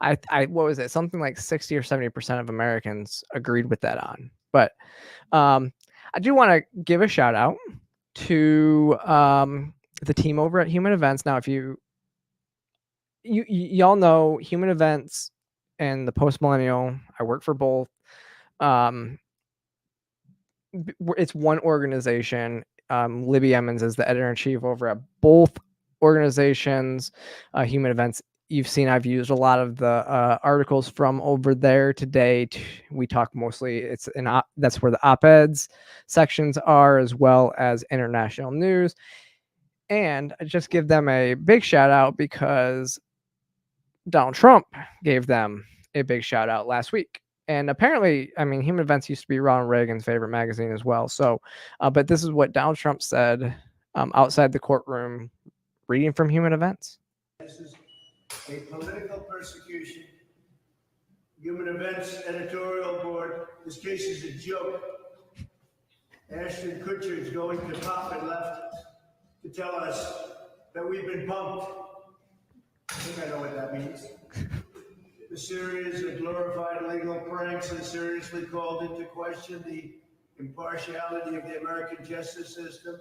what was it? Something like 60 or 70% of Americans agreed with that on. But I do want to give a shout out to the team over at Human Events. Now, if y'all know Human Events and the Post Millennial, I work for both. It's one organization. Libby Emmons is the editor-in-chief over at both organizations. Human Events, you've seen I've used a lot of the articles from over there today. We talk mostly, that's where the op-eds sections are, as well as international news. And I just give them a big shout out because Donald Trump gave them a big shout out last week. And apparently, I mean, Human Events used to be Ronald Reagan's favorite magazine as well. So, but this is what Donald Trump said outside the courtroom, reading from Human Events. This is a political persecution. Human Events editorial board, this case is a joke. Ashton Kutcher is going to pop and left to tell us that we've been bumped. I think I know what that means. The series of glorified legal pranks has seriously called into question the impartiality of the American justice system.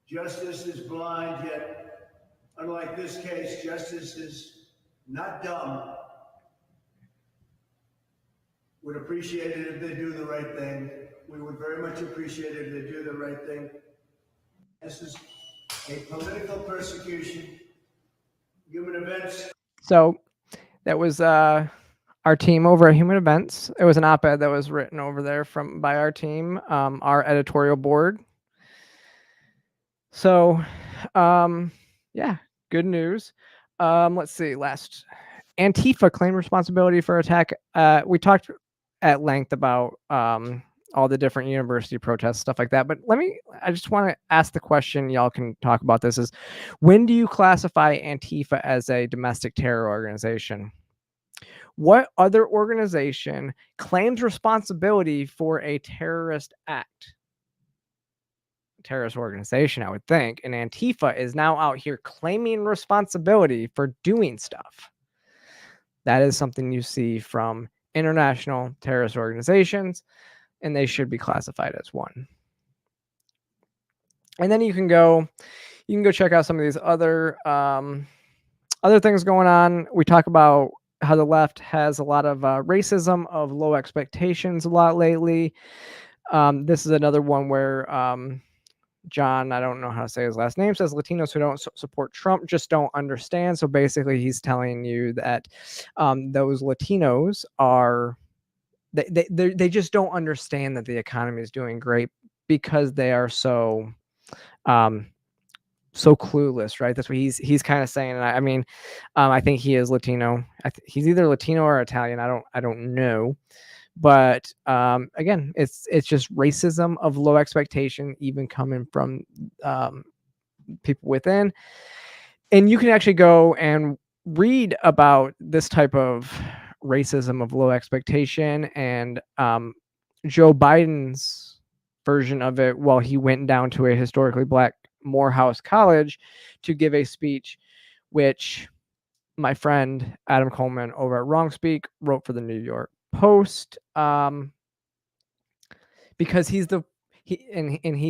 Justice is blind, yet, unlike this case, justice is not dumb. Would appreciate it if they do the right thing. We would very much appreciate it if they do the right thing. This is a political persecution. Human Events. So that was our team over at Human Events. It was an op-ed that was written over there by our team, our editorial board. So, yeah, good news. Let's see. Last, Antifa claimed responsibility for attack. We talked at length about all the different university protests, stuff like that. But I just want to ask the question, y'all can talk about this, is when do you classify Antifa as a domestic terror organization? What other organization claims responsibility for a terrorist act? Terrorist organization, I would think. And Antifa is now out here claiming responsibility for doing stuff. That is something you see from international terrorist organizations, and they should be classified as one. And then you can go check out some of these other things going on. We talk about how the left has a lot of racism, of low expectations a lot lately. This is another one where John, I don't know how to say his last name, says Latinos who don't support Trump just don't understand. So basically he's telling you that those Latinos are, they just don't understand that the economy is doing great because they are so so clueless, right? That's what he's kind of saying. And I mean, I think he is Latino. He's either Latino or Italian. I don't know. But again, it's just racism of low expectation, even coming from people within. And you can actually go and read about this type of racism of low expectation and Joe Biden's version of it while he went down to a historically black Morehouse College to give a speech, which my friend Adam Coleman over at Wrong Speak wrote for the New York Post, because he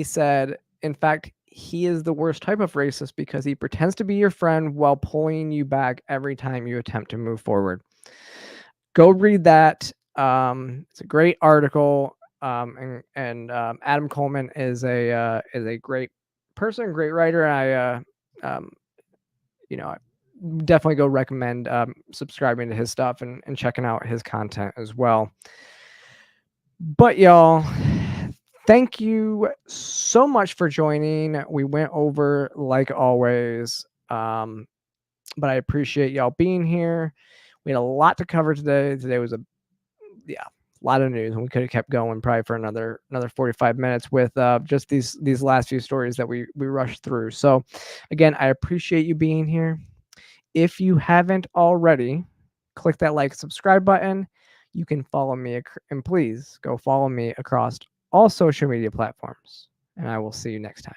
said, in fact, he is the worst type of racist because he pretends to be your friend while pulling you back every time you attempt to move forward. Go read that. It's a great article. And Adam Coleman is a great person, great writer. I definitely go recommend subscribing to his stuff and checking out his content as well. But y'all, thank you so much for joining. We went over like always, but I appreciate y'all being here. We had a lot to cover today. Today was a lot of news, and we could have kept going probably for another 45 minutes with just these last few stories that we rushed through. So again, I appreciate you being here. If you haven't already, click that like, subscribe button. You can follow me, and please go follow me across all social media platforms. And I will see you next time.